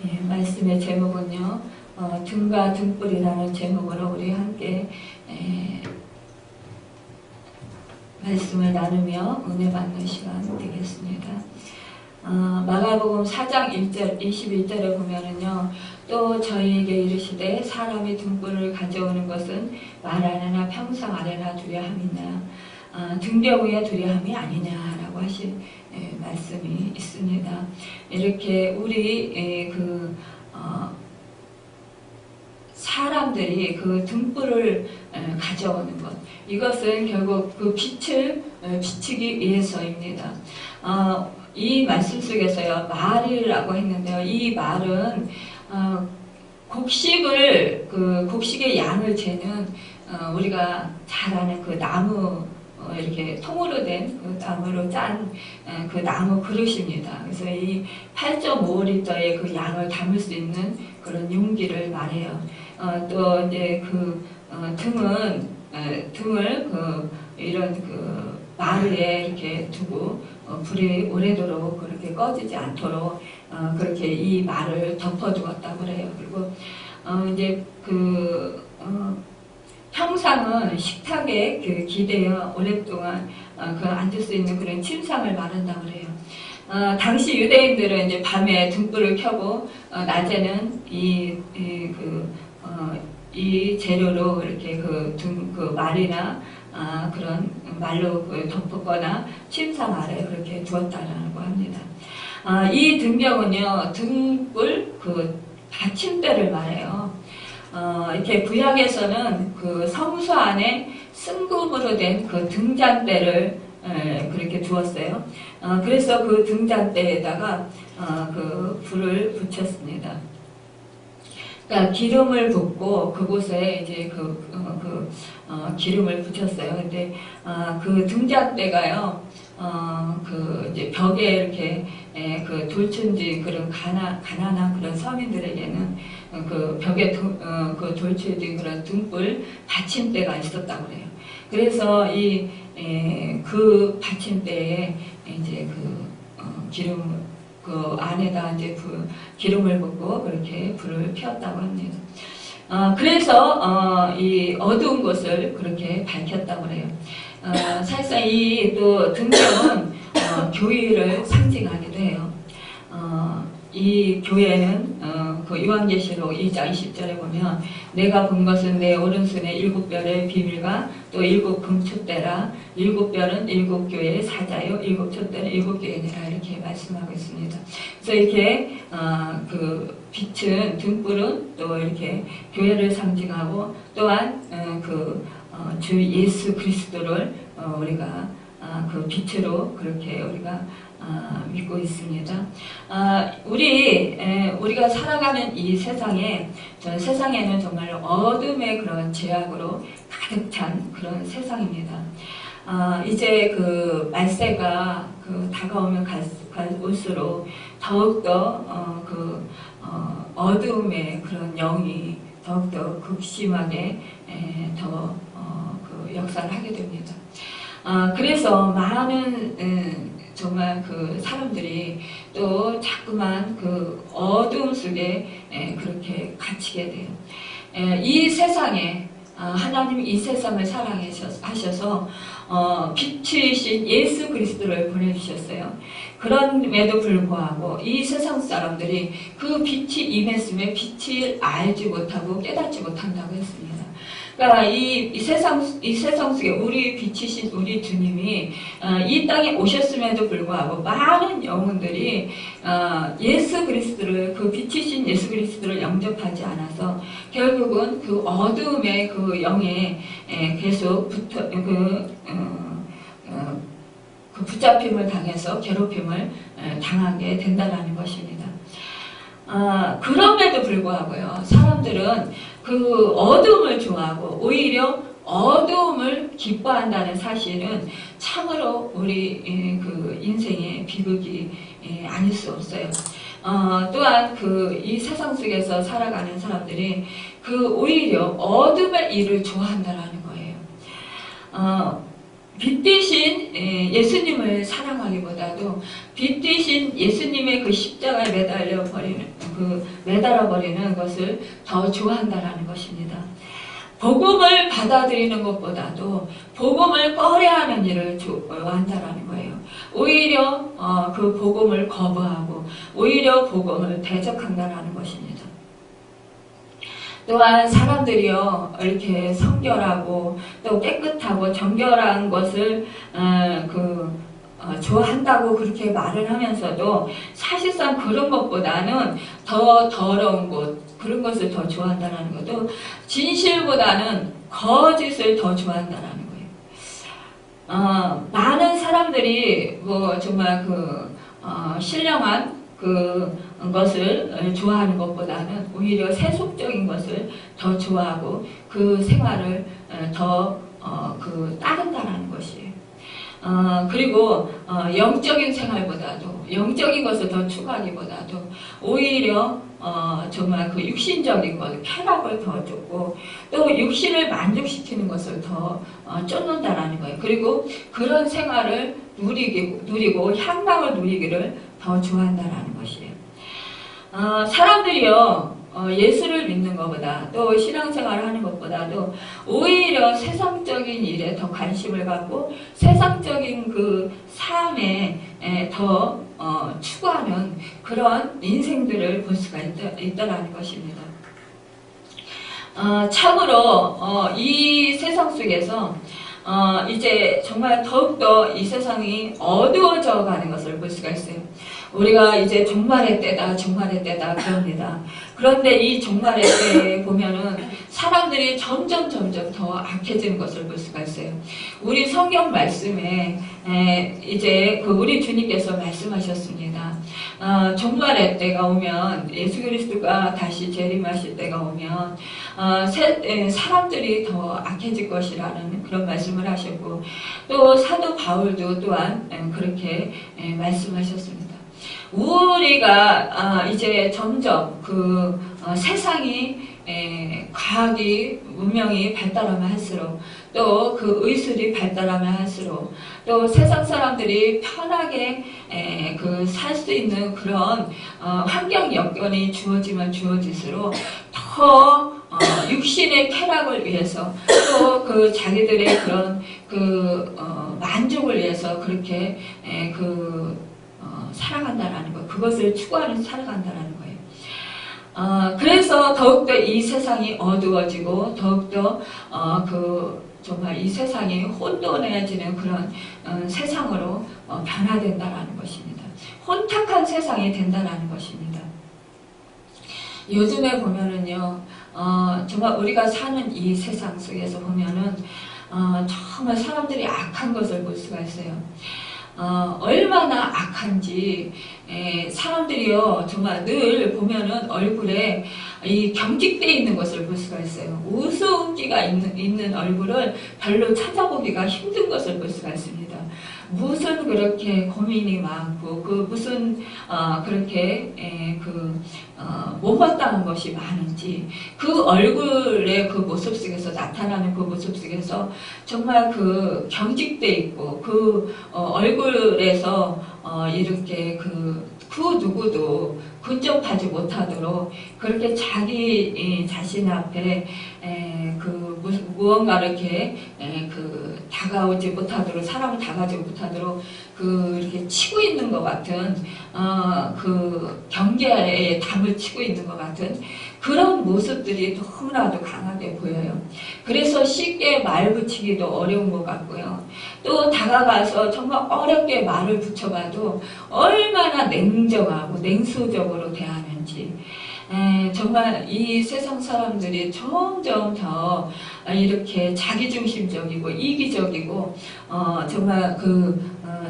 예, 말씀의 제목은요, 등과 등불이라는 제목으로 우리 함께 말씀을 나누며 은혜 받는 시간 되겠습니다. 마가복음 4장 1절, 21절에 보면은요, 또 저희에게 이르시되 사람이 등불을 가져오는 것은 말 아래나 평상 아래나 두려함이냐, 등벽 위에 두려함이 아니냐라고 하신 말씀이 있습니다. 이렇게 우리 사람들이 그 등불을 가져오는 것, 이것은 결국 그 빛을 비추기 위해서입니다. 이 말씀 속에서요, 말이라고 했는데요, 이 말은 곡식의 양을 재는 우리가 잘 아는 그 나무, 이렇게 통으로 된 그 나무로 짠 그 나무 그릇입니다. 그래서 이 8.5리터의 그 양을 담을 수 있는 그런 용기를 말해요. 또 이제 그 등을 이런 그 마루에 이렇게 두고 불이 오래도록 그렇게 꺼지지 않도록 그렇게 이 말을 덮어두었다고 그래요. 그리고 이제 평상은 식탁에 기대어 오랫동안 앉을 수 있는 그런 침상을 말한다고 그래요. 당시 유대인들은 이제 밤에 등불을 켜고 낮에는 이 재료로 이렇게 그 말이나 그런 말로 덮었거나 침상 아래 그렇게 두었다라고 합니다. 이 등병은요, 등불 받침대를 말해요. 이렇게 구약에서는 그 성소 안에 승금으로 된 그 등잔대를 그렇게 두었어요. 그래서 그 등잔대에다가 그 불을 붙였습니다. 그러니까 기름을 붓고 그곳에 이제 기름을 붙였어요. 근데 그 등잔대가요, 이제 벽에 이렇게 그 돌천지 그런 가난한 그런 서민들에게는 그 벽에 그 돌쳐진 그런 등불 받침대가 있었다고 그래요. 그래서 그 받침대에 이제 기름 안에다 이제 기름을 붓고 그렇게 불을 피웠다고 합니다. 그래서 이 어두운 곳을 그렇게 밝혔다고 그래요. 사실상 이 또 등병은 교회를 상징하기도 해요. 이 교회는 그 요한계시록 2장 20절에 보면 내가 본 것은 내 오른손에 7별의 비밀과 또 7 금촛대라. 7별은 7교회의 사자요, 7 촛대는 7교회니라 이렇게 말씀하고 있습니다. 그래서 이렇게 그 빛은 등불은 또 이렇게 교회를 상징하고 또한 주 예수 그리스도를 우리가 그 빛으로 그렇게 우리가 믿고 있습니다. 우리가 살아가는 이 세상에는 정말 어둠의 그런 죄악으로 가득 찬 그런 세상입니다. 이제 그 말세가 다가오면 갈수록 더욱더 어둠의 그런 영이 더욱더 극심하게 더 역사를 하게 됩니다. 그래서 많은 정말 그 사람들이 또 자꾸만 그 어두움 속에 그렇게 갇히게 돼요. 이 세상에 하나님이 이 세상을 사랑하셔서 빛이신 예수 그리스도를 보내주셨어요. 그럼에도 불구하고 이 세상 사람들이 그 빛이 임했음에 빛을 알지 못하고 깨닫지 못한다고 했습니다. 그러니까 이 세상 속에 우리 빛이신 우리 주님이 이 땅에 오셨음에도 불구하고 많은 영혼들이 예수 그리스도를, 그 빛이신 예수 그리스도를 영접하지 않아서 결국은 그 어두움의 그 영에 계속 붙잡힘을 당해서 괴롭힘을 당하게 된다는 것입니다. 그럼에도 불구하고요, 사람들은 그 어두움을 좋아하고 오히려 어두움을 기뻐한다는 사실은 참으로 우리 그 인생의 비극이 아닐 수 없어요. 또한 이 세상 속에서 살아가는 사람들이 오히려 어둠의 일을 좋아한다라는 거예요. 빛 대신 예수님을 사랑하기보다도 빛 대신 예수님의 그 십자가에 매달려 버리는 그 매달아 버리는 것을 더 좋아한다라는 것입니다. 복음을 받아들이는 것보다도 복음을 꺼려하는 일을 좋아한다라는 거예요. 오히려 그 복음을 거부하고 오히려 복음을 대적한다라는 것입니다. 또한 사람들이요 이렇게 성결하고 또 깨끗하고 정결한 것을 좋아한다고 그렇게 말을 하면서도 사실상 그런 것보다는 더 더러운 것 그런 것을 더 좋아한다는 것도 진실보다는 거짓을 더 좋아한다는 거예요. 많은 사람들이 뭐 정말 신령한 것을 좋아하는 것보다는 오히려 세속적인 것을 더 좋아하고 그 생활을 더 따른다는 것이에요. 그리고 영적인 생활보다도 영적인 것을 더 추구하기보다도 오히려 정말 그 육신적인 것, 쾌락을 더 쫓고 또 육신을 만족시키는 것을 더 쫓는다라는 거예요. 그리고 그런 생활을 누리고 향락을 누리기를 더 좋아한다라는 것이에요. 사람들이요 예수를 믿는 것보다 또 신앙생활을 하는 것보다도 오히려 세상적인 일에 더 관심을 갖고 세상적인 그 삶에 더 추구하는 그런 인생들을 볼 수가 있다라는 것입니다. 참으로 이 세상 속에서 이제 정말 더욱더 이 세상이 어두워져 가는 것을 볼 수가 있어요. 우리가 이제 종말의 때다 그럽니다. 그런데 이 종말의 때에 보면은 사람들이 점점 더 악해지는 것을 볼 수가 있어요. 우리 성경 말씀에 이제 우리 주님께서 말씀하셨습니다. 종말의 때가 오면 예수 그리스도가 다시 재림하실 때가 오면 사람들이 더 악해질 것이라는 그런 말씀을 하셨고 또 사도 바울도 또한 그렇게 말씀하셨습니다. 우리가 이제 점점 세상이 과학이 문명이 발달하면 할수록 또 그 의술이 발달하면 할수록 또 세상 사람들이 편하게 살 수 있는 그런 환경 여건이 주어지면 주어질수록 더 육신의 쾌락을 위해서 또 그 자기들의 그런 만족을 위해서 그렇게 살아간다라는 거, 그것을 추구하면서 살아간다라는 거예요. 그래서 더욱더 이 세상이 어두워지고 더욱더 정말 이 세상이 혼돈해지는 그런 세상으로 변화된다라는 것입니다. 혼탁한 세상이 된다라는 것입니다. 요즘에 보면은요, 정말 우리가 사는 이 세상 속에서 보면은 정말 사람들이 악한 것을 볼 수가 있어요. 얼마나 악한지 사람들이요 정말 늘 보면은 얼굴에 이 경직되어 있는 것을 볼 수가 있어요. 웃음기가 있는 얼굴을 별로 찾아보기가 힘든 것을 볼 수가 있습니다. 무슨 그렇게 고민이 많고 무슨 그렇게 못마땅한 것이 많은지 그 얼굴의 그 모습 속에서 나타나는 그 모습 속에서 정말 경직돼 있고 얼굴에서 이렇게 그 누구도 근접하지 못하도록 그렇게 자기 자신 앞에 무언가 이렇게 다가오지 못하도록 사람을 다가오지 못하도록 이렇게 치고 있는 것 같은 경계에 담을 치고 있는 것 같은 그런 모습들이 너무나도 강하게 보여요. 그래서 쉽게 말 붙이기도 어려운 것 같고요. 또 다가가서 정말 어렵게 말을 붙여봐도 얼마나 냉정하고 냉소적으로 대하는지 정말 이 세상 사람들이 점점 더 이렇게 자기중심적이고 이기적이고 정말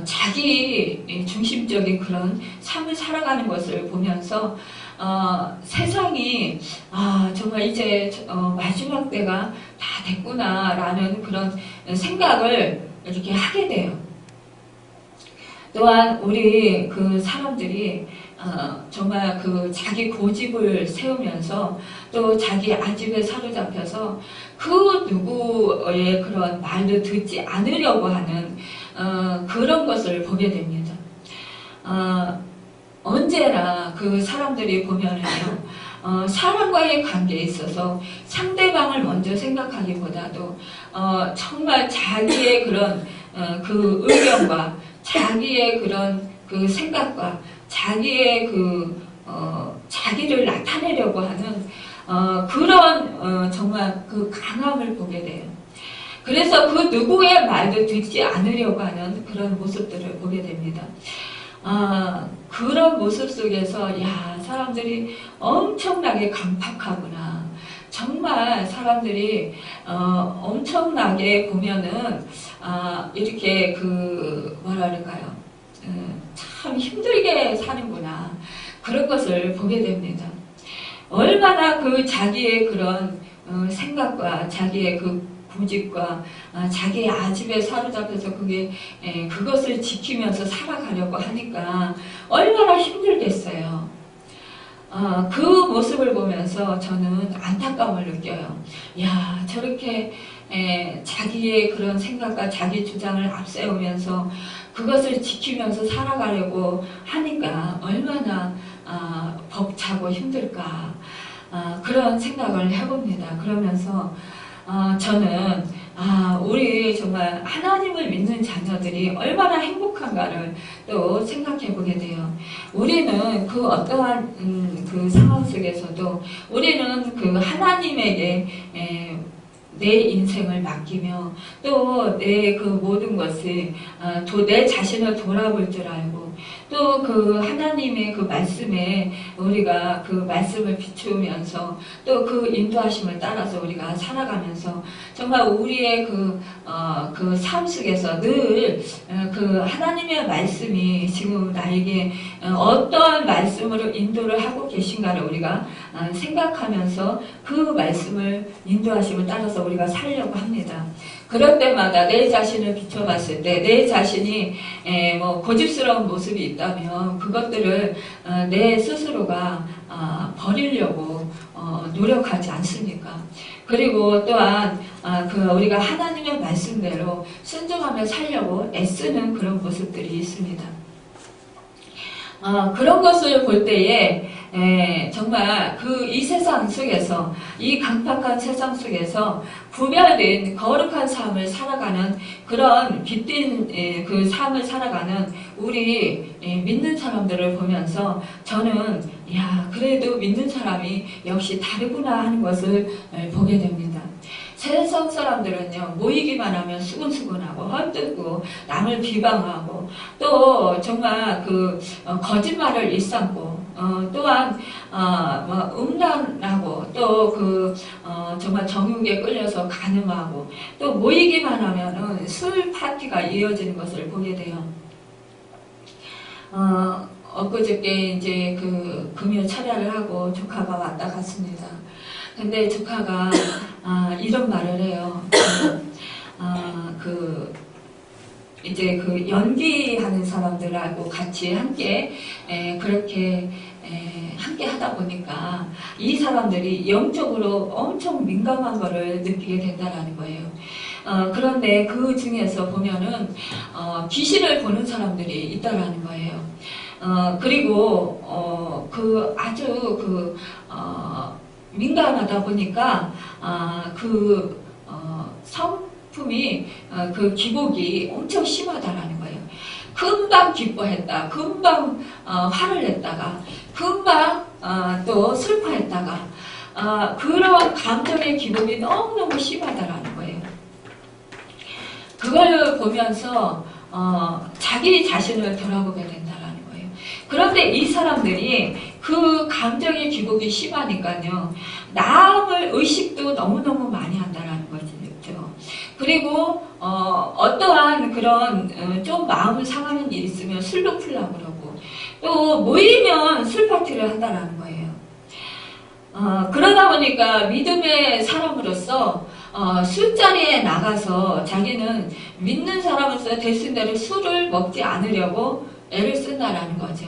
자기 중심적인 그런 삶을 살아가는 것을 보면서 세상이 정말 이제 마지막 때가 다 됐구나라는 그런 생각을 이렇게 하게 돼요. 또한 우리 사람들이 정말 자기 고집을 세우면서 또 자기 아집에 사로잡혀서 그 누구의 그런 말도 듣지 않으려고 하는 그런 것을 보게 됩니다. 언제나 그 사람들이 보면은요, 사람과의 관계에 있어서 상대방을 먼저 생각하기보다도 정말 자기의 그런 그 의견과 자기의 그런 그 생각과 자기의 자기를 나타내려고 하는 그런 정말 그 강함을 보게 돼요. 그래서 그 누구의 말도 듣지 않으려고 하는 그런 모습들을 보게 됩니다. 그런 모습 속에서 야, 사람들이 엄청나게 강팍하구나. 정말 사람들이 엄청나게 보면은 이렇게 뭐랄까요, 참 힘들게 사는구나. 그런 것을 보게 됩니다. 얼마나 그 자기의 그런 생각과 자기의 그 고집과 자기의 아집에 사로잡혀서 그것을 지키면서 살아가려고 하니까 얼마나 힘들겠어요. 그 모습을 보면서 저는 안타까움을 느껴요. 야, 저렇게 자기의 그런 생각과 자기 주장을 앞세우면서 그것을 지키면서 살아가려고 하니까 얼마나 벅차고 힘들까, 그런 생각을 해봅니다. 그러면서 저는 우리 정말 하나님을 믿는 자녀들이 얼마나 행복한가를 또 생각해 보게 돼요. 우리는 그 어떠한 그 상황 속에서도 우리는 그 하나님에게 내 인생을 맡기며 또 내 그 모든 것을 내 자신을 돌아볼 줄 알고 또 그 하나님의 그 말씀에 우리가 그 말씀을 비추면서 또 그 인도하심을 따라서 우리가 살아가면서 정말 우리의 그 삶 속에서 늘 그 하나님의 말씀이 지금 나에게 어떠한 말씀으로 인도를 하고 계신가를 우리가 생각하면서 그 말씀을 인도하심을 따라서 우리가 살려고 합니다. 그럴 때마다 내 자신을 비춰봤을 때 내 자신이 고집스러운 모습이 있다면 그것들을 내 스스로가 버리려고 노력하지 않습니까? 그리고 또한 우리가 하나님의 말씀대로 순종하며 살려고 애쓰는 그런 모습들이 있습니다. 그런 것을 볼 때에 정말 이 세상 속에서 이 강팍한 세상 속에서 구별된 거룩한 삶을 살아가는 그런 빛된 그 삶을 살아가는 우리 믿는 사람들을 보면서 저는 야, 그래도 믿는 사람이 역시 다르구나 하는 것을 보게 됩니다. 세상 사람들은요, 모이기만 하면 수근수근하고 헐뜯고 남을 비방하고 또 정말 거짓말을 일삼고 또한 음란하고 또 정말 정욕에 끌려서 간음하고 또 모이기만 하면은 술 파티가 이어지는 것을 보게 돼요. 엊그저께 이제 금요 철야를 하고 조카가 왔다 갔습니다. 근데 조카가 이런 말을 해요. 이제 연기하는 사람들하고 같이 함께 그렇게 함께 하다 보니까 이 사람들이 영적으로 엄청 민감한 거를 느끼게 된다라는 거예요. 그런데 그 중에서 보면은 귀신을 보는 사람들이 있다라는 거예요. 그리고 아주 민감하다 보니까 성품이 기복이 엄청 심하다라는 거예요. 금방 기뻐했다, 금방 화를 냈다가, 금방 또 슬퍼했다가, 그런 감정의 기복이 너무너무 심하다라는 거예요. 그걸 보면서 자기 자신을 돌아보게 된다라는 거예요. 그런데 이 사람들이 그 감정의 기복이 심하니까요, 남을 의식도 너무너무 많이 한다라는 거죠. 그리고 어떠한 그런 좀 마음을 상하는 일이 있으면 술도 풀려고 그러고 또 모이면 술 파티를 한다라는 거예요. 그러다 보니까 믿음의 사람으로서 술자리에 나가서 자기는 믿는 사람으로서 대신대로 술을 먹지 않으려고 애를 쓴다라는 거죠.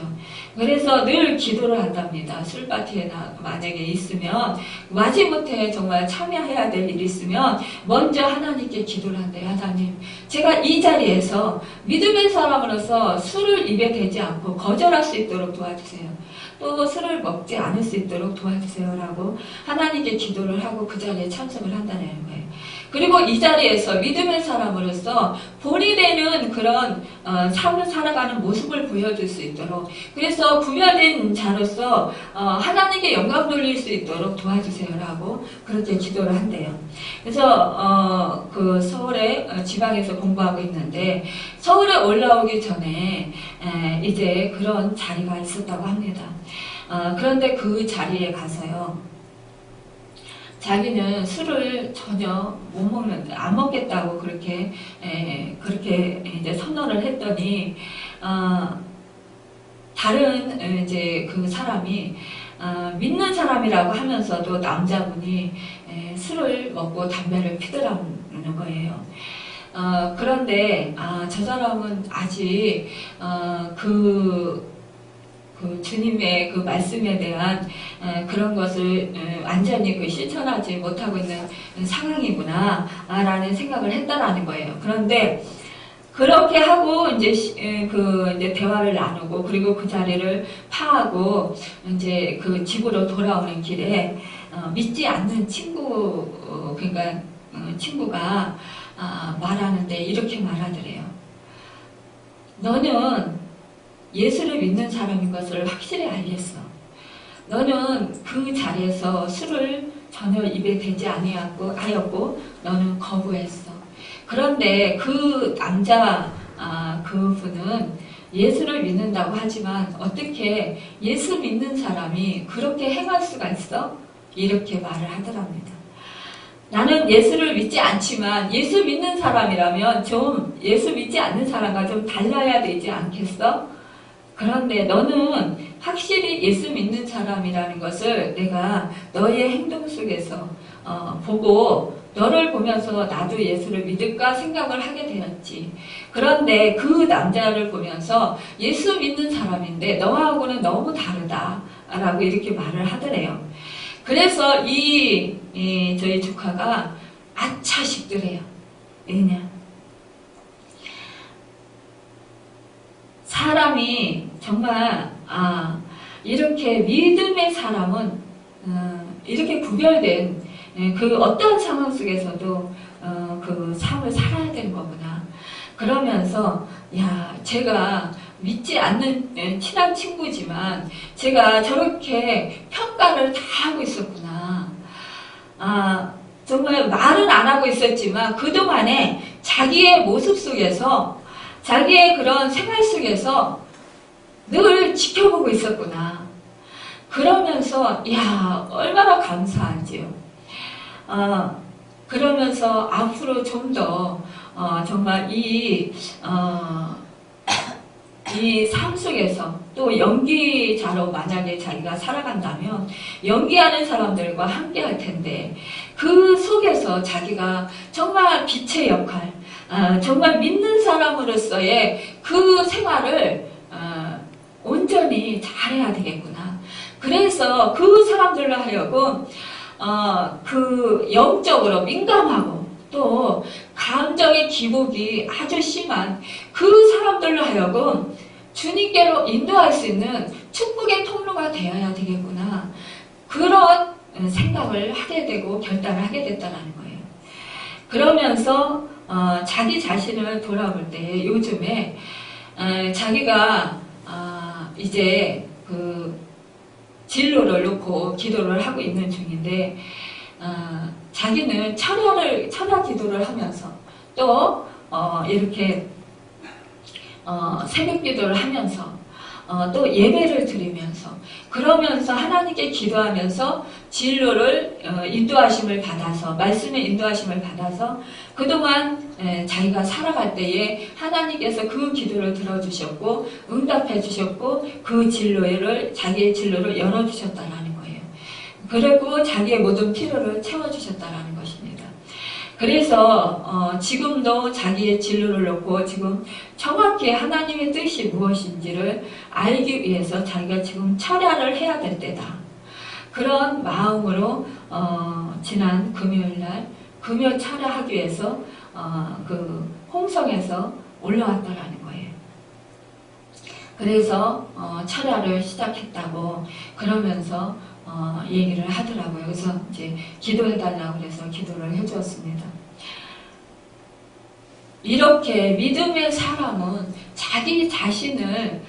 그래서 늘 기도를 한답니다. 술파티에 만약에 있으면 마지못해 정말 참여해야 될 일이 있으면 먼저 하나님께 기도를 한대요. 하나님, 제가 이 자리에서 믿음의 사람으로서 술을 입에 대지 않고 거절할 수 있도록 도와주세요. 또 술을 먹지 않을 수 있도록 도와주세요 라고 하나님께 기도를 하고 그 자리에 참석을 한다는 거예요. 그리고 이 자리에서 믿음의 사람으로서 본이 되는 그런 삶을 살아가는 모습을 보여줄 수 있도록, 그래서 구별된 자로서 하나님께 영광 돌릴 수 있도록 도와주세요라고 그렇게 기도를 한대요. 그래서 그 서울에 지방에서 공부하고 있는데 서울에 올라오기 전에 이제 그런 자리가 있었다고 합니다. 그런데 그 자리에 가서요, 자기는 술을 전혀 못 먹는데 안 먹겠다고 그렇게 이제 선언을 했더니 다른 이제 그 사람이 믿는 사람이라고 하면서도 남자분이 술을 먹고 담배를 피더라는 거예요. 그런데 저 사람은 아직 그 주님의 그 말씀에 대한 그런 것을 완전히 실천하지 못하고 있는 상황이구나 라는 생각을 했다라는 거예요. 그런데 그렇게 하고 이제 대화를 나누고 그리고 그 자리를 파하고 이제 그 집으로 돌아오는 길에 믿지 않는 친구가 말하는데 이렇게 말하더래요. 너는 예수를 믿는 사람인 것을 확실히 알겠어. 너는 그 자리에서 술을 전혀 입에 대지 아니하였고 너는 거부했어. 그런데 그 남자 그분은 예수를 믿는다고 하지만 어떻게 예수 믿는 사람이 그렇게 행할 수가 있어? 이렇게 말을 하더랍니다. 나는 예수를 믿지 않지만 예수 믿는 사람이라면 좀 예수 믿지 않는 사람과 좀 달라야 되지 않겠어? 그런데 너는 확실히 예수 믿는 사람이라는 것을 내가 너의 행동 속에서 보고 너를 보면서 나도 예수를 믿을까 생각을 하게 되었지. 그런데 그 남자를 보면서 예수 믿는 사람인데 너하고는 너무 다르다라고 이렇게 말을 하더래요. 그래서 저희 조카가 아차 싶더래요. 왜냐? 사람이 정말 이렇게 믿음의 사람은 이렇게 구별된 그 어떤 상황 속에서도 그 삶을 살아야 되는 거구나. 그러면서 제가 믿지 않는 친한 친구지만 제가 저렇게 평가를 다 하고 있었구나. 정말 말은 안 하고 있었지만 그동안에 자기의 모습 속에서 자기의 그런 생활 속에서 늘 지켜보고 있었구나. 그러면서 얼마나 감사한지요. 그러면서 앞으로 좀 더 정말 이 삶 속에서 또 연기자로 만약에 자기가 살아간다면 연기하는 사람들과 함께 할 텐데 그 속에서 자기가 정말 빛의 역할, 정말 믿는 사람으로서의 그 생활을 온전히 잘해야 되겠구나. 그래서 그 사람들로 하여금 그 영적으로 민감하고 또 감정의 기복이 아주 심한 그 사람들로 하여금 주님께로 인도할 수 있는 축복의 통로가 되어야 되겠구나. 그런 생각을 하게 되고 결단을 하게 됐다는 거예요. 그러면서 자기 자신을 돌아볼 때 요즘에 자기가 이제 그 진로를 놓고 기도를 하고 있는 중인데 자기는 철야 기도를 하면서 또 이렇게 새벽 기도를 하면서 또 예배를 드리면서 그러면서 하나님께 기도하면서 진로를 인도하심을 받아서 말씀의 인도하심을 받아서 그동안 자기가 살아갈 때에 하나님께서 그 기도를 들어주셨고 응답해 주셨고 그 자기의 진로를 열어주셨다라는 거예요. 그리고 자기의 모든 필요를 채워주셨다라는 것입니다. 그래서 지금도 자기의 진로를 놓고 지금 정확히 하나님의 뜻이 무엇인지를 알기 위해서 자기가 지금 철야를 해야 될 때다. 그런 마음으로 지난 금요일날 금요 철야하기 위해서 그 홍성에서 올라왔다라는 거예요. 그래서 철야를 시작했다고 그러면서 얘기를 하더라고요. 그래서 이제 기도해달라고 그래서 기도를 해주었습니다. 이렇게 믿음의 사람은 자기 자신을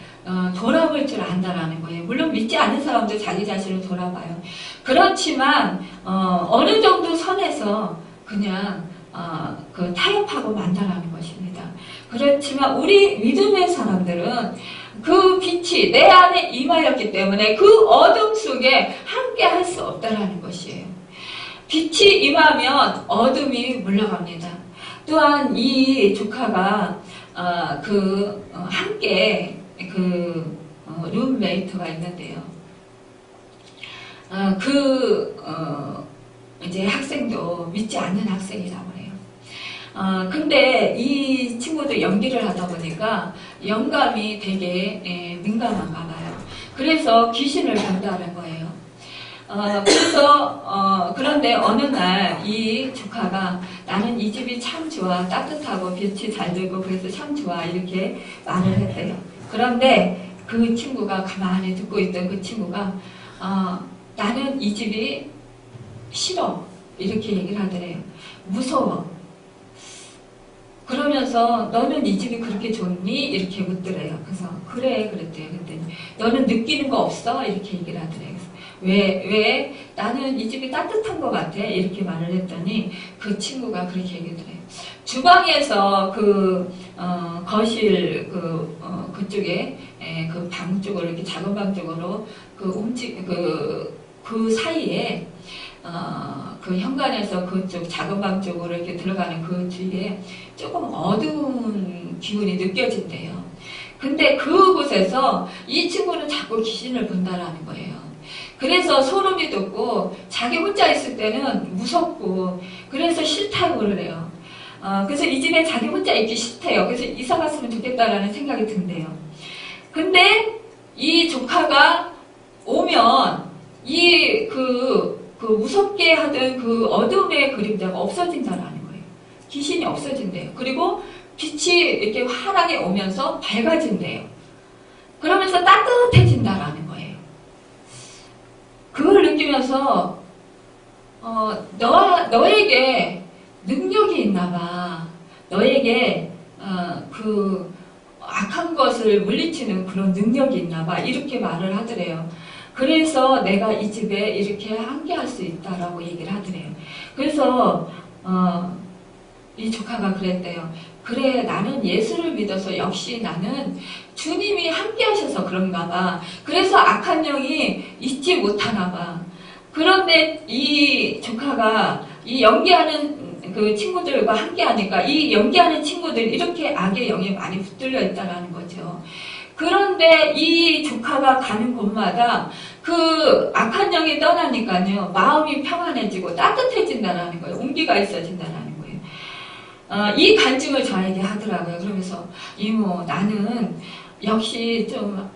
돌아볼 줄 안다라는 거예요. 물론 믿지 않는 사람도 자기 자신을 돌아봐요. 그렇지만 어느 정도 선에서 그냥 그 타협하고 만다라는 것입니다. 그렇지만 우리 믿음의 사람들은 그 빛이 내 안에 임하였기 때문에 그 어둠 속에 함께 할 수 없다라는 것이에요. 빛이 임하면 어둠이 물러갑니다. 또한 이 조카가 함께 룸메이트가 있는데요. 이제 학생도 믿지 않는 학생이라고 해요. 근데 이 친구도 연기를 하다 보니까 영감이 되게 민감한가 봐요. 그래서 귀신을 본다는 거예요. 그런데 어느 날 이 조카가 나는 이 집이 참 좋아, 따뜻하고 빛이 잘 들고 그래서 참 좋아 이렇게 말을 했대요. 그런데 그 친구가 가만히 듣고 있던 그 친구가 나는 이 집이 싫어 이렇게 얘기를 하더래요. 무서워. 그러면서 너는 이 집이 그렇게 좋니? 이렇게 묻더래요. 그래서 그래 그랬대요. 그랬더니 너는 느끼는 거 없어? 이렇게 얘기를 하더래요. 왜? 나는 이 집이 따뜻한 것 같아. 이렇게 말을 했더니 그 친구가 그렇게 얘기하더래요. 주방에서 거실 그쪽에 그 방 쪽으로 이렇게 작은 방 쪽으로 그 사이에 그 현관에서 그쪽 작은 방 쪽으로 이렇게 들어가는 그 뒤에 조금 어두운 기운이 느껴진대요. 근데 그곳에서 이 친구는 자꾸 귀신을 본다라는 거예요. 그래서 소름이 돋고 자기 혼자 있을 때는 무섭고 그래서 싫다고 그러래요. 그래서 이 집에 자기 혼자 있기 싫대요. 그래서 이사 갔으면 좋겠다라는 생각이 든대요. 근데 이 조카가 오면 그 무섭게 하던 그 어둠의 그림자가 없어진다라는 거예요. 귀신이 없어진대요. 그리고 빛이 이렇게 환하게 오면서 밝아진대요. 그러면서 따뜻해진다라는 거예요. 그걸 느끼면서 너에게 능력이 있나 봐. 너에게 그 악한 것을 물리치는 그런 능력이 있나 봐. 이렇게 말을 하더래요. 그래서 내가 이 집에 이렇게 함께 할 수 있다라고 얘기를 하더래요. 그래서 이 조카가 그랬대요. 그래, 나는 예수를 믿어서 역시 나는 주님이 함께 하셔서 그런가 봐. 그래서 악한 영이 있지 못하나 봐. 그런데 이 조카가 이 연기하는 그 친구들과 함께 하니까 이 연기하는 친구들이 이렇게 악의 영이 많이 붙들려 있다는 거죠. 그런데 이 조카가 가는 곳마다 그 악한 영이 떠나니까요, 마음이 평안해지고 따뜻해진다는 거예요. 온기가 있어진다는 거예요. 이 간증을 저에게 하더라고요. 그러면서 이모, 나는 역시 좀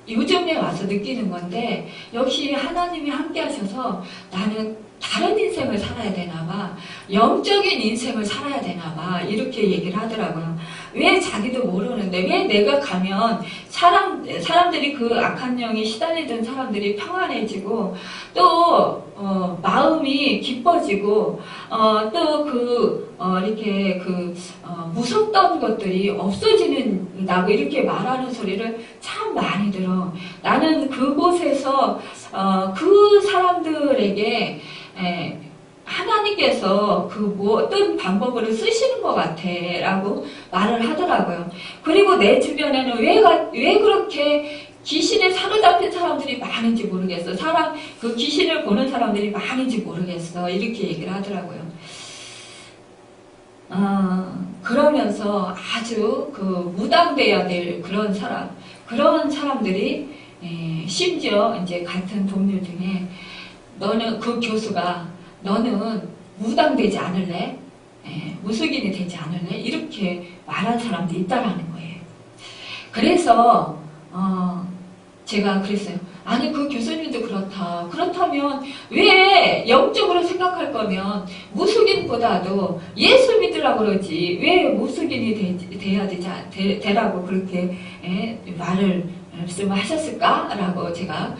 요즘에 와서 느끼는 건데 역시 하나님이 함께 하셔서 나는 다른 인생을 살아야 되나 봐. 영적인 인생을 살아야 되나 봐. 이렇게 얘기를 하더라고요. 왜 자기도 모르는데 왜 내가 가면 사람들이 그 악한 영이 시달리던 사람들이 평안해지고 또 마음이 기뻐지고 또 이렇게 무섭던 것들이 없어지는다고 이렇게 말하는 소리를 참 많이 들어. 나는 그곳에서 그 사람들에게 하나님께서 어떤 방법으로 쓰시는 것 같아 라고 말을 하더라고요. 그리고 내 주변에는 왜 그렇게 귀신에 사로잡힌 사람들이 많은지 모르겠어. 그 귀신을 보는 사람들이 많은지 모르겠어. 이렇게 얘기를 하더라고요. 그러면서 아주 무당돼야 될 그런 사람들이 심지어 이제 같은 동료 중에 너는 그 교수가 너는 무당되지 않을래? 무속인이 되지 않을래? 이렇게 말한 사람도 있다라는 거예요. 그래서 제가 그랬어요. 아니 그 교수님도 그렇다. 그렇다면 왜 영적으로 생각할 거면 무속인보다도 예수 믿으라고 그러지 왜 무속인이 돼야 되라고 그렇게 말씀하셨을까라고 제가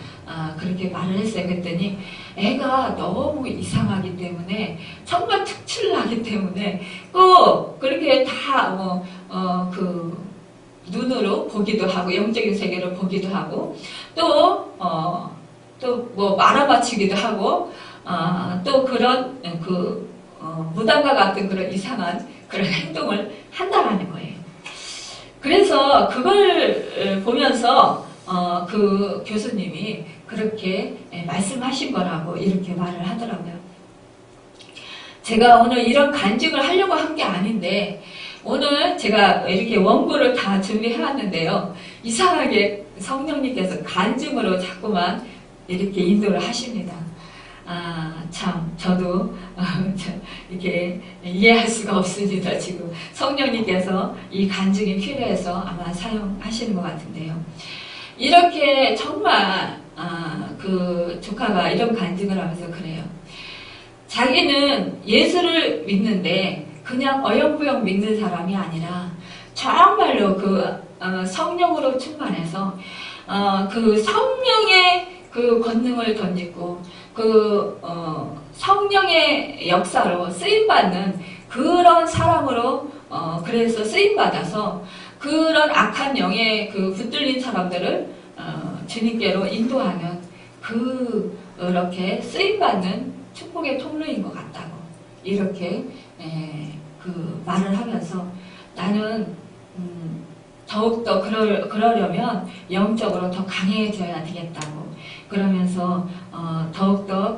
그렇게 말을 했어요. 그랬더니 애가 너무 이상하기 때문에 정말 특출나기 때문에 꼭 그렇게 다 눈으로 보기도 하고 영적인 세계를 보기도 하고 또 뭐 알아맞히기도 하고 또 그런 무당과 같은 그런 이상한 그런 행동을 한다라는 거예요. 그래서 그걸 보면서 그 교수님이 그렇게 말씀하신 거라고 이렇게 말을 하더라고요. 제가 오늘 이런 간증을 하려고 한 게 아닌데 오늘 제가 이렇게 원고를 다 준비해왔는데요. 이상하게 성령님께서 간증으로 자꾸만 이렇게 인도를 하십니다. 참 저도 이렇게 이해할 수가 없습니다. 지금 성령님께서 이 간증이 필요해서 아마 사용하시는 것 같은데요. 이렇게 정말 그 조카가 이런 간증을 하면서 그래요. 자기는 예수를 믿는데 그냥 어영부영 믿는 사람이 아니라 정말로 성령으로 충만해서 그 성령의 그 권능을 던지고 성령의 역사로 쓰임받는 그런 사람으로 그래서 쓰임받아서 그런 악한 영에 붙들린 사람들을 주님께로 인도하는 그렇게 쓰임받는 축복의 통로인 것 같다고 이렇게 말을 하면서 나는 더욱더 그러려면 영적으로 더 강해져야 되겠다고 그러면서 더욱더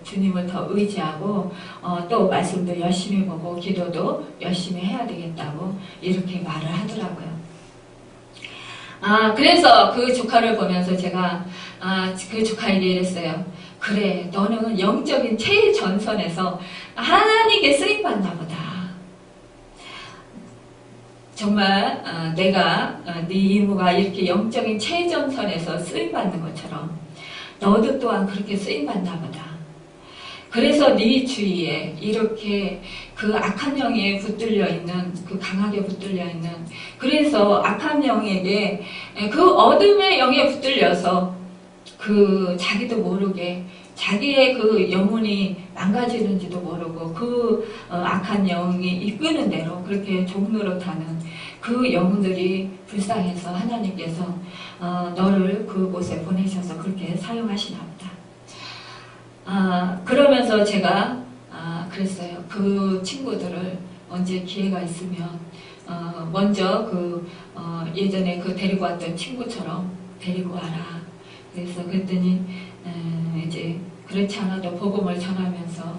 주님을 더 의지하고 또 말씀도 열심히 보고 기도도 열심히 해야 되겠다고 이렇게 말을 하더라고요. 그래서 그 조카를 보면서 제가 그 조카에게 이랬어요. 그래, 너는 영적인 최전선에서 하나님께 쓰임받나 보다. 정말 내가 네 이모가 이렇게 영적인 최전선에서 쓰임받는 것처럼 너도 또한 그렇게 쓰임받나 보다. 그래서 네 주위에 이렇게 그 악한 영에 붙들려 있는 강하게 붙들려 있는 그래서 악한 영에게 그 어둠의 영에 붙들려서 자기도 모르게 자기의 영혼이 망가지는지도 모르고 악한 영이 이끄는 대로 그렇게 종노릇하는 그 영혼들이 불쌍해서 하나님께서 너를 그곳에 보내셔서 그렇게 사용하시나 보다. 그러면서 제가 그랬어요. 그 친구들을 언제 기회가 있으면 먼저 예전에 데리고 왔던 친구처럼 데리고 와라. 그랬더니 이제 그렇지 않아도 복음을 전하면서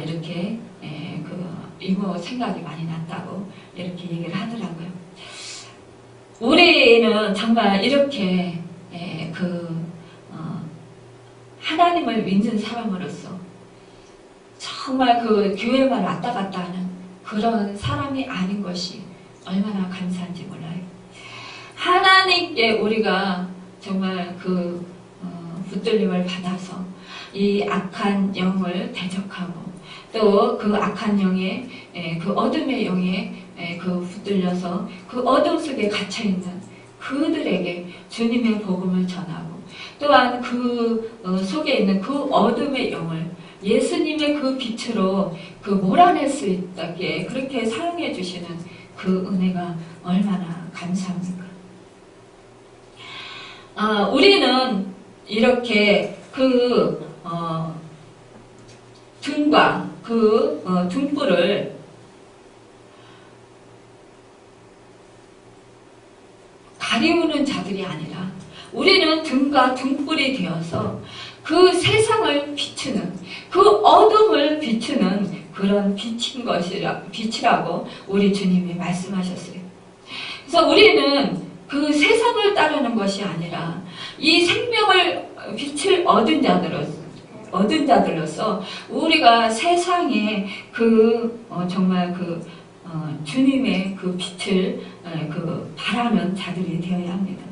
이렇게 이모 생각이 많이 났다고 이렇게 얘기를 하더라고요. 우리는 정말 이렇게 하나님을 믿는 사람으로서 정말 교회만 왔다 갔다 하는 그런 사람이 아닌 것이 얼마나 감사한지 몰라요. 하나님께 우리가 정말 붙들림을 받아서 이 악한 영을 대적하고 또 악한 영의 어둠의 영에 붙들려서 어둠 속에 갇혀있는 그들에게 주님의 복음을 전하고 또한 속에 있는 어둠의 영을 예수님의 빛으로 몰아낼 수 있다게 그렇게 사용해 주시는 은혜가 얼마나 감사합니까? 우리는 이렇게 등과 등불을 가리우는 자들이 아니라 우리는 등과 등불이 되어서 세상을 비추는 어둠을 비추는 그런 빛이라고 우리 주님이 말씀하셨어요. 그래서 우리는 세상을 따르는 것이 아니라 이 생명을 빛을 얻은 자들로 얻은 자들로서 우리가 세상에 정말 주님의 그 빛을 바라는 자들이 되어야 합니다.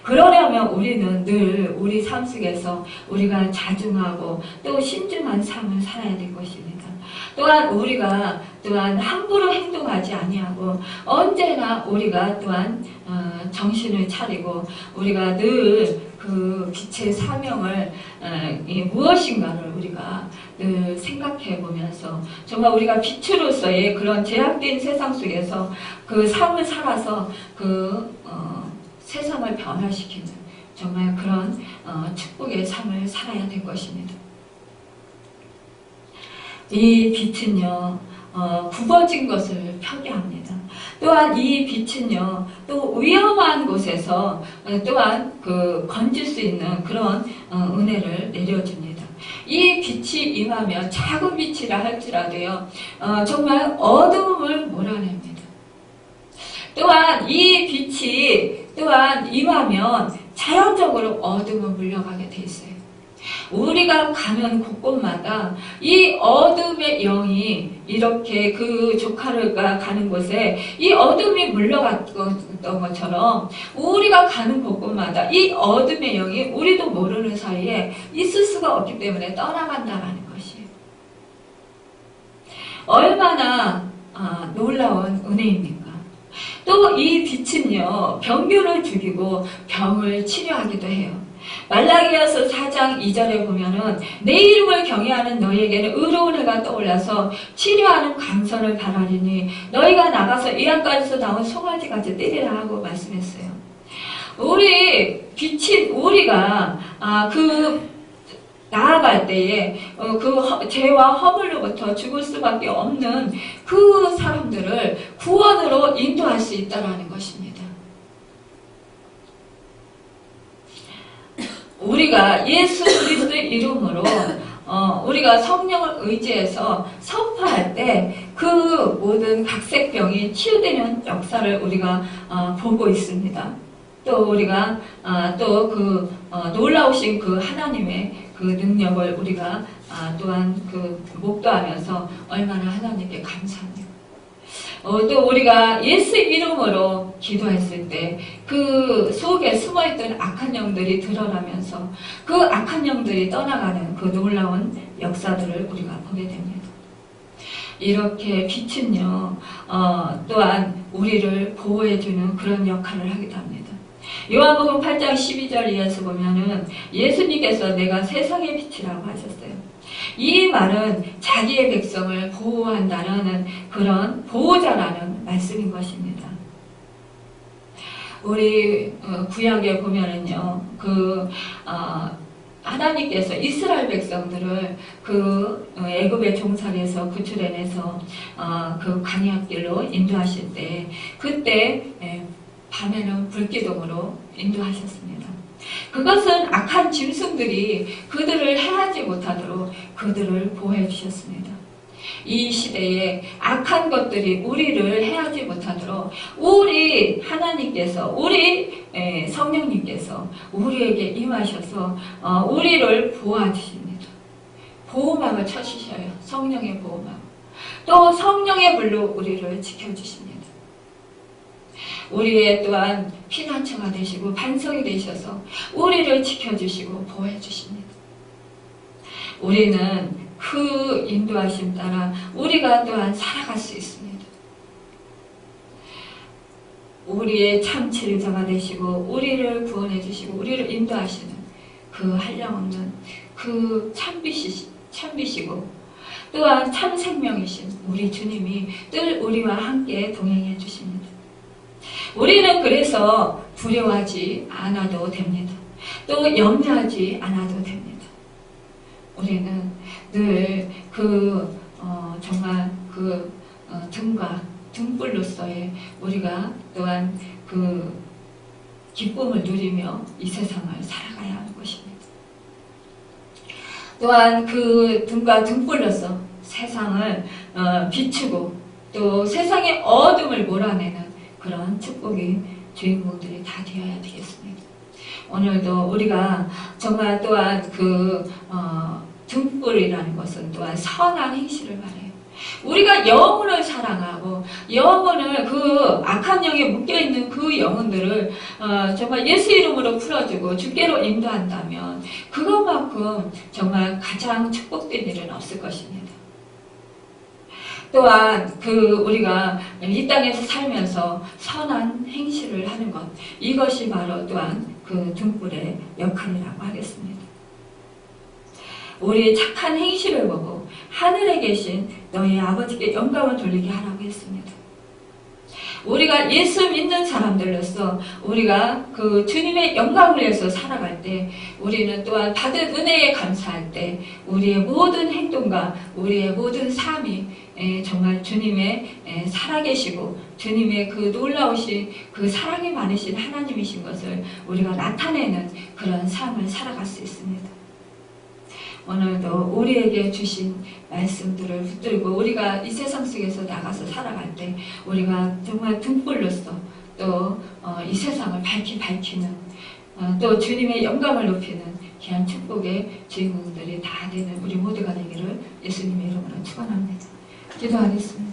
그러려면 우리는 늘 우리 삶 속에서 우리가 자중하고 또 신중한 삶을 살아야 될 것입니다. 또한 우리가 함부로 행동하지 아니하고 언제나 우리가 또한 정신을 차리고 우리가 늘 그 빛의 사명을 무엇인가를 우리가 늘 생각해 보면서 정말 우리가 빛으로서의 그런 제약된 세상 속에서 그 삶을 살아서 세상을 변화시키는 정말 그런 축복의 삶을 살아야 될 것입니다. 이 빛은요, 굽어진 것을 표기합니다. 또한 이 빛은요, 또 위험한 곳에서 또한 건질 수 있는 그런 은혜를 내려줍니다. 이 빛이 임하면 작은 빛이라 할지라도요, 정말 어두움을 몰아냅니다. 또한 이 빛이 또한 임하면 자연적으로 어둠은 물러가게 돼 있어요. 우리가 가는 곳곳마다 이 어둠의 영이 이렇게 그 조카르가 가는 곳에 이 어둠이 물러갔던 것처럼 우리가 가는 곳곳마다 이 어둠의 영이 우리도 모르는 사이에 있을 수가 없기 때문에 떠나간다라는 것이에요. 얼마나 놀라운 은혜입니까? 또 이 빛은요, 병균을 죽이고 병을 치료하기도 해요. 말라기야서 4장 2절에 보면은 내 이름을 경외하는 너희에게는 의로운 해가 떠올라서 치료하는 강선을 바라리니 너희가 나가서 이 안가에서 나온 송아지같이 때리라 하고 말씀했어요. 우리 빛이 우리가 나아갈 때에 죄와 허물로부터 죽을 수밖에 없는 그 사람들을 구원으로 인도할 수 있다는 것입니다. 우리가 예수 그리스도의 이름으로 우리가 성령을 의지해서 선포할 때 그 모든 각색병이 치유되는 역사를 우리가 보고 있습니다. 또 우리가 놀라우신 그 하나님의 그 능력을 우리가 또한 목도하면서 얼마나 하나님께 감사합니다. 또 우리가 예수 이름으로 기도했을 때 그 속에 숨어있던 악한 영들이 드러나면서 그 악한 영들이 떠나가는 그 놀라운 역사들을 우리가 보게 됩니다. 이렇게 빛은요, 또한 우리를 보호해주는 그런 역할을 하기도 합니다. 요한복음 8장 12절 이하에서 보면은 예수님께서 내가 세상의 빛이라고 하셨어요. 이 말은 자기의 백성을 보호한다는 그런 보호자라는 말씀인 것입니다. 우리 구약에 보면은요, 하나님께서 이스라엘 백성들을 애굽의 종살이에서 구출해내서 그 광야길로 인도하실 때 그때 밤에는 불기둥으로 인도하셨습니다. 그것은 악한 짐승들이 그들을 해하지 못하도록 그들을 보호해 주셨습니다. 이 시대에 악한 것들이 우리를 해하지 못하도록 우리 하나님께서, 우리 성령님께서 우리에게 임하셔서 우리를 보호하십니다. 보호막을 쳐주셔요. 성령의 보호막. 또 성령의 불로 우리를 지켜주십니다. 우리의 또한 피난처가 되시고 반석이 되셔서 우리를 지켜주시고 보호해 주십니다. 우리는 그 인도하심 따라 우리가 또한 살아갈 수 있습니다. 우리의 참 치료자가 되시고 우리를 구원해 주시고 우리를 인도하시는 그 한량없는 그 참빛이고 또한 참 생명이신 우리 주님이 늘 우리와 함께 동행해 주십니다. 우리는 그래서 두려워하지 않아도 됩니다. 또 염려하지 않아도 됩니다. 우리는 늘 정말 등과 등불로서의 우리가 또한 기쁨을 누리며 이 세상을 살아가야 하는 것입니다. 또한 등과 등불로서 세상을 비추고 또 세상의 어둠을 몰아내는 그런 축복의 주인공들이 다 되어야 되겠습니다. 오늘도 우리가 정말 또한 등불이라는 것은 또한 선한 행실을 말해요. 우리가 영혼을 사랑하고 영혼을 그 악한 영에 묶여있는 그 영혼들을 정말 예수 이름으로 풀어주고 주께로 인도한다면 그것만큼 정말 가장 축복된 일은 없을 것입니다. 또한 우리가 이 땅에서 살면서 선한 행실을 하는 것, 이것이 바로 또한 그 등불의 역할이라고 하겠습니다. 우리의 착한 행실을 보고 하늘에 계신 너희 아버지께 영광을 돌리게 하라고 했습니다. 우리가 예수 믿는 사람들로서 우리가 그 주님의 영광을 위해서 살아갈 때 우리는 또한 받은 은혜에 감사할 때 우리의 모든 행동과 우리의 모든 삶이 정말 주님의 살아계시고 주님의 그 놀라우신 그 사랑이 많으신 하나님이신 것을 우리가 나타내는 그런 삶을 살아갈 수 있습니다. 오늘도 우리에게 주신 말씀들을 붙들고 우리가 이 세상 속에서 나가서 살아갈 때 우리가 정말 등불로서 또 이 세상을 밝히는 또 주님의 영광을 높이는 귀한 축복의 주인공들이 다 되는 우리 모두가 되기를 예수님의 이름으로 축원합니다. 기도하겠습니다.